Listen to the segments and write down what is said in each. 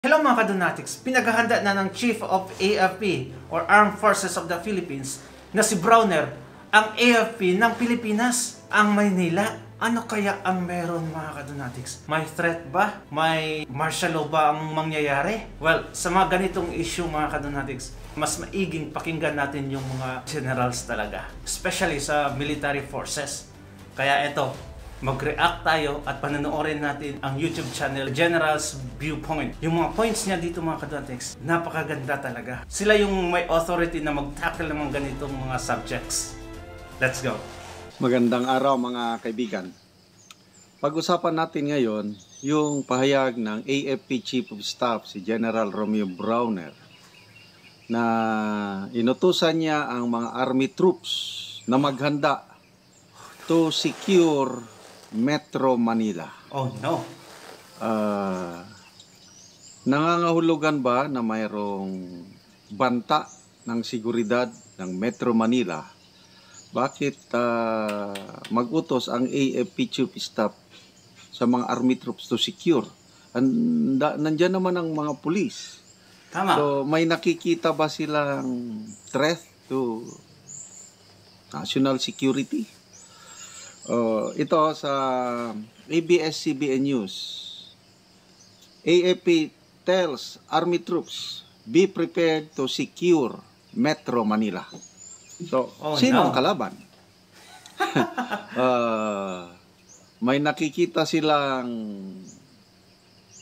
Hello mga kadonatics, pinaghahanda na ng Chief of AFP or Armed Forces of the Philippines na si Browner ang AFP ng Pilipinas, ang Maynila. Ano kaya ang meron mga kadonatics? May threat ba? May martial law ba ang mangyayari? Well, sa mga ganitong issue mga kadonatics, mas maiging pakinggan natin yung mga generals talaga, especially sa military forces. Kaya ito, mag-react tayo at panonoorin natin ang YouTube channel General's Viewpoint. Yung mga points niya dito mga kadonatics, napakaganda talaga. Sila yung may authority na mag-tackle ng mga ganitong mga subjects. Let's go! Magandang araw mga kaibigan. Pag-usapan natin ngayon yung pahayag ng AFP Chief of Staff si General Romeo Browner na inutusan niya ang mga army troops na maghanda to secure Metro Manila. Oh no! Nangangahulugan ba na mayroong banta ng seguridad ng Metro Manila? Bakit mag-utos ang AFP Chief of Staff sa mga army troops to secure? Nandyan naman ang mga pulis. Tama. So may nakikita ba silang threat to national security? Ito sa ABS-CBN News. AFP tells army troops, be prepared to secure Metro Manila. So, sino ang kalaban? May nakikita silang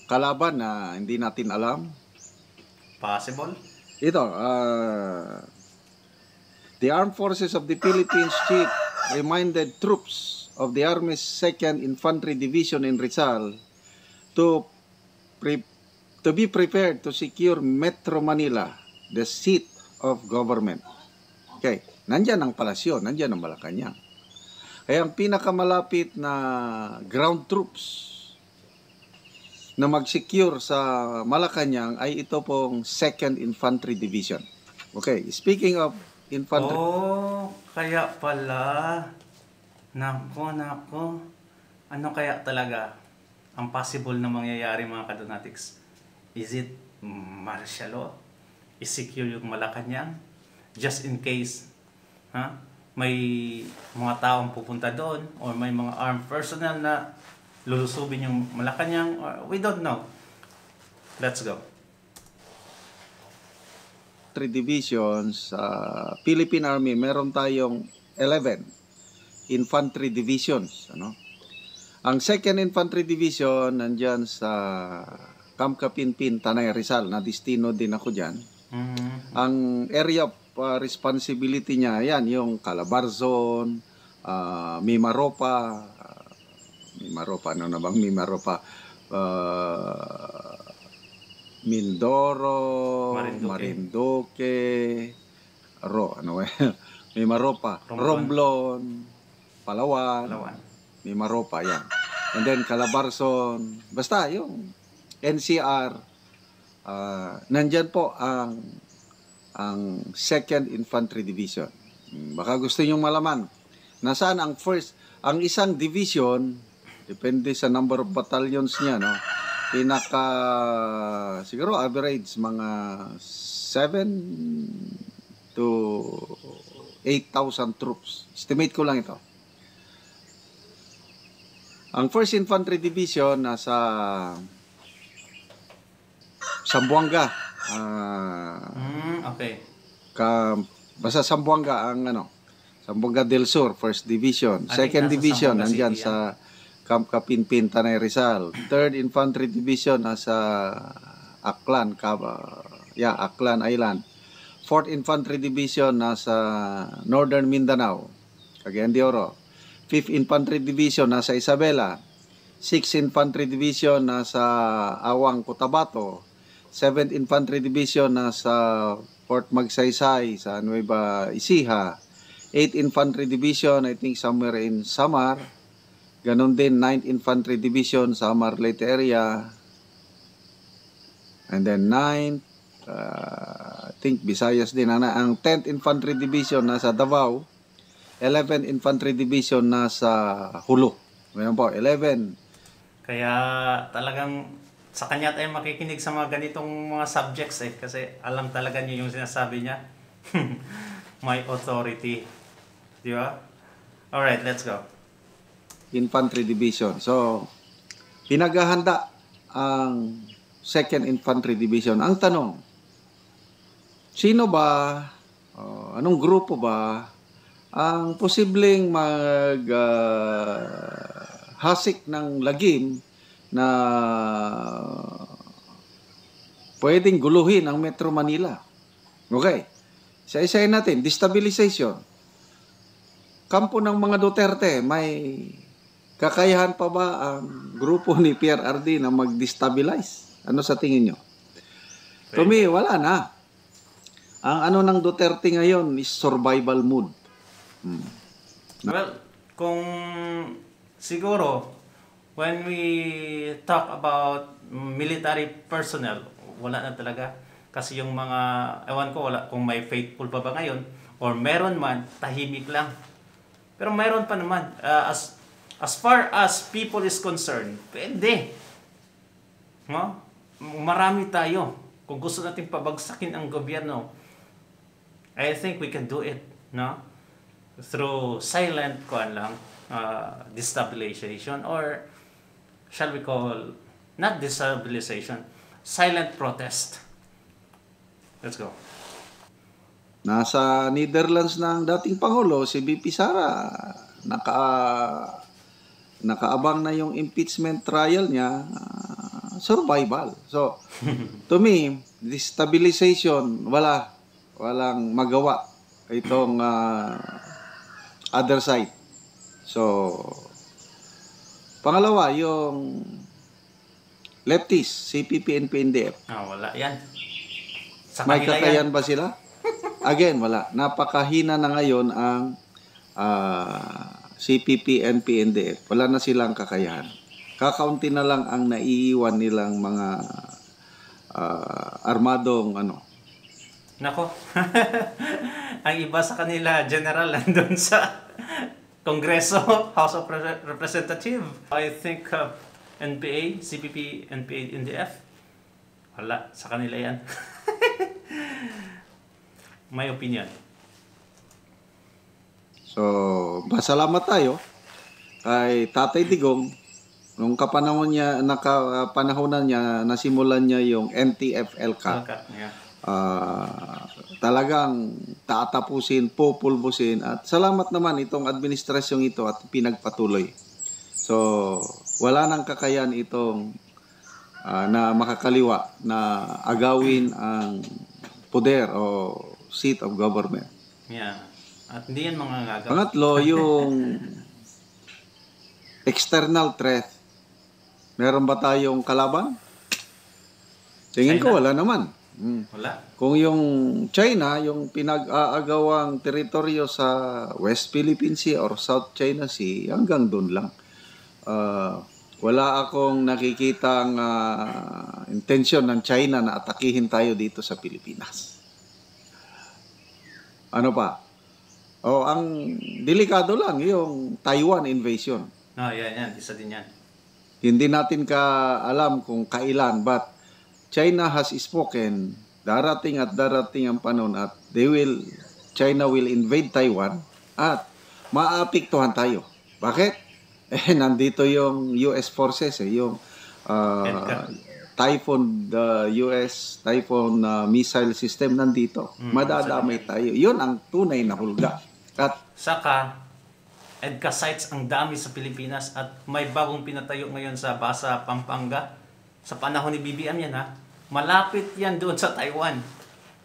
kalaban na hindi natin alam. Possible? Ito, the Armed Forces of the Philippines Chief reminded troops of the Army's 2nd Infantry Division in Rizal to be prepared to secure Metro Manila, the seat of government. Okay, nandyan ang palasyo, nandyan ang Malacanang. Kaya ang pinakamalapit na ground troops na mag-secure sa Malacanang ay ito pong 2nd Infantry Division. Okay, speaking of infantry. Oh, kaya pala. Nako. Ano kaya talaga ang possible na mangyayari mga kadonatics? Is it martial law? I-secure yung Malacanang? Just in case, may mga taong pupunta doon or may mga armed personnel na lulusubin yung Malacanang? Or we don't know. Let's go. 3 divisions sa Philippine Army, meron tayong 11 infantry divisions, Ang 2nd Infantry Division nandyan sa Camp Kapinpin, Tanay Rizal, na destino din ako diyan. Ang area of responsibility niya, yan yung Calabarzon, Mimaropa, ano na bang Mimaropa? Mindoro, Marinduque, Mimaropa, Romblon, Palawan, Mimaropa, yan. And then Calabarzon, basta yung NCR, nandyan po ang 2nd Infantry Division. Baka gusto nyo malaman, nasaan ang isang division, depende sa number of battalions niya, siguro average mga 7 to 8,000 troops. Estimate ko lang ito. Ang 1st Infantry Division nasa Zamboanga. Okay. Basta Zamboanga ang Zamboanga del Sur, 1st Division. 2nd Division nandyan sa Camp Kapinpin, Tanay Rizal. 3rd Infantry Division nasa Aklan, Aklan Island. 4th Infantry Division nasa Northern Mindanao, Cagayan de Oro. 5th Infantry Division nasa Isabela. 6th Infantry Division nasa Awang, Cotabato. 7th Infantry Division nasa Port Magsaysay sa Nueva Ecija. 8th Infantry Division, I think somewhere in Samar. Ganon din 9th Infantry Division sa Marlete area. And then 9th, I think Visayas din. Ang 10th Infantry Division nasa Davao. 11th Infantry Division nasa Hulo. Ngayon po, 11. Kaya talagang Sa kanya tayo makikinig sa mga ganitong mga subjects eh. Kasi alam talaga niya yung sinasabi niya. My authority. Di ba? Alright, let's go. Infantry Division. So, pinaghahanda ang 2nd Infantry Division. Ang tanong, sino ba, anong grupo ba ang posibleng hasik ng lagim na pwedeng guluhin ang Metro Manila? Okay. Isa-isahin natin, destabilization. Kampo ng mga Duterte, may kakayahan pa ba ang grupo ni Pierre RD na mag-destabilize? Ano sa tingin nyo? To me, wala na. Ang ano ng Duterte ngayon is survival mood. Well, kung siguro, when we talk about military personnel, wala na talaga. Kasi yung mga, ewan ko, wala kung may faithful pa ba ngayon, or meron man, tahimik lang. Pero meron pa naman, as far as people is concerned, pwede. No? Marami tayo. Kung gusto natin pabagsakin ang gobyerno, I think we can do it. No? Through silent destabilization, or shall we call, not destabilization, silent protest. Let's go. Nasa Netherlands ng dating Pangulo, si VP Sara, nakaabang na yung impeachment trial niya, survival. So, to me, destabilization, walang magawa itong other side. So, pangalawa, yung leftist, CPP, NP, NDF. Wala yan. Sa May kanila kakayan ba sila? Again, wala. Napakahina na ngayon ang CPP, NP, NDF. Wala na silang kakayahan. Kakaunti na lang ang naiiwan nilang mga armadong Nako. Ang iba sa kanila, general, nandun sa Kongreso, House of Representatives. I think NPA, CPP, NPA, NDF, wala. Sa kanila yan. My opinion. So, masalamat tayo kay Tatay Digong. Nung panahonan niya, nasimulan niya yung NTF-ELCA. Yeah. Talagang tatapusin, pupulbusin, at salamat naman itong administrasyong ito at pinagpatuloy. So, wala nang kakayan itong na makakaliwa na agawin ang poder o seat of government. Yeah. At hindi yan mga gagawin. Pangatlo, yung external threat. Meron ba tayong kalaban? Tingin ko wala naman. Wala. Kung yung China, yung pinag-aagawang teritoryo sa West Philippine Sea or South China Sea, hanggang doon lang. Wala akong nakikitang intensyon ng China na atakihin tayo dito sa Pilipinas. Ano pa? Ang delikado lang yung Taiwan invasion. Yan. Isa din yan. Hindi natin alam kung kailan, but China has spoken, darating ang panahon at China will invade Taiwan at maapektuhan tayo. Bakit? Nandito yung US forces, yung Typhoon, the US Typhoon missile system nandito. Madadamay tayo. Yun ang tunay na hulga. At saka, EDCA sites ang dami sa Pilipinas at may bagong pinatayo ngayon sa Basa, Pampanga. Sa panahon ni BBM yan malapit yan doon sa Taiwan.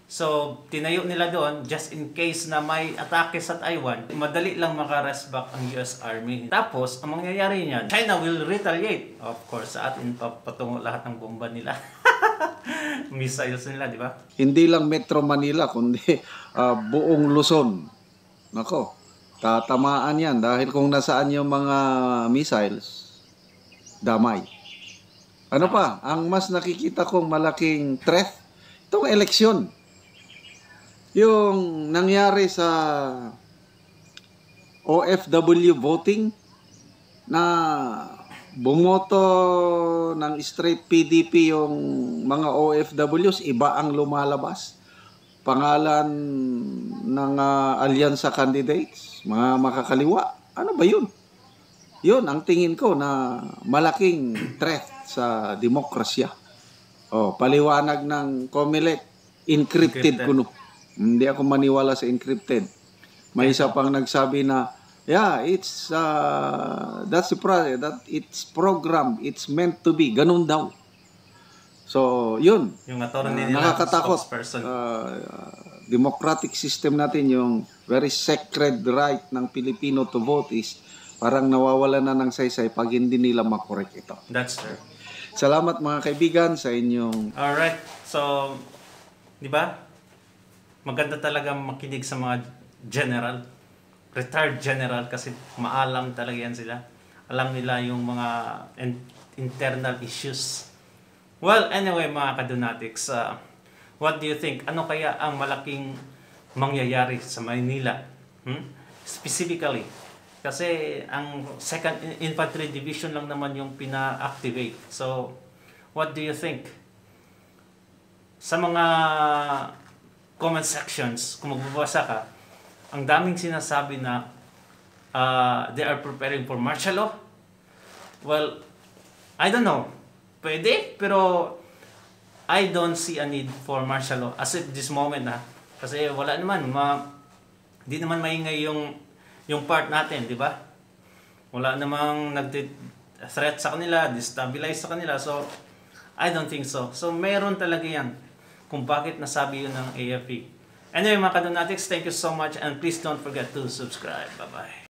So, tinayo nila doon just in case na may atake sa Taiwan. Madali lang maka-rest back ang US Army. Tapos, ang mangyayari niyan, China will retaliate. Of course, sa atin patungo lahat ng bomba nila. Missiles nila, di ba? Hindi lang Metro Manila, kundi buong Luzon. Nako, tatamaan yan. Dahil kung nasaan yung mga missiles, damay. Ano pa? Ang mas nakikita kong malaking threat, itong eleksyon. Yung nangyari sa OFW voting na bumoto ng straight PDP yung mga OFWs, iba ang lumalabas. Pangalan ng alyansa candidates, mga makakaliwa. Ano ba yun? Yun ang tingin ko na malaking threat sa demokrasya. Paliwanag ng COMELEC, encrypted kuno. Hindi ako maniwala sa encrypted. May isa pang nagsabi na, yeah, that's the product, that it's programmed, it's meant to be. Ganun daw. So, yun. Yung attorney nila, Nakakatakot. spokesperson. Democratic system natin, yung very sacred right ng Pilipino to vote is parang nawawala na ng saysay pag hindi nila makorek ito. That's true. Salamat mga kaibigan sa inyong... Alright. So, di ba? Maganda talaga makinig sa mga general. Retired general kasi maalam talaga yan sila. Alam nila yung mga internal issues. Well, anyway mga kadonatics, what do you think? Ano kaya ang malaking mangyayari sa Maynila? Specifically, kasi ang 2nd Infantry Division lang naman yung pina-activate. So, what do you think? Sa mga comment sections, kung magbabasa ka, ang daming sinasabi na they are preparing for martial law. Well, I don't know. Pwede, pero I don't see a need for martial law as of this moment kasi wala naman di naman maingay yung part natin, di ba? Wala namang nag-threat sa kanila, destabilize sa kanila. So I don't think so. So meron talaga yan kung bakit nasabi yun ng AFP. Anyway mga kadonatics, thank you so much and please don't forget to subscribe. Bye-bye.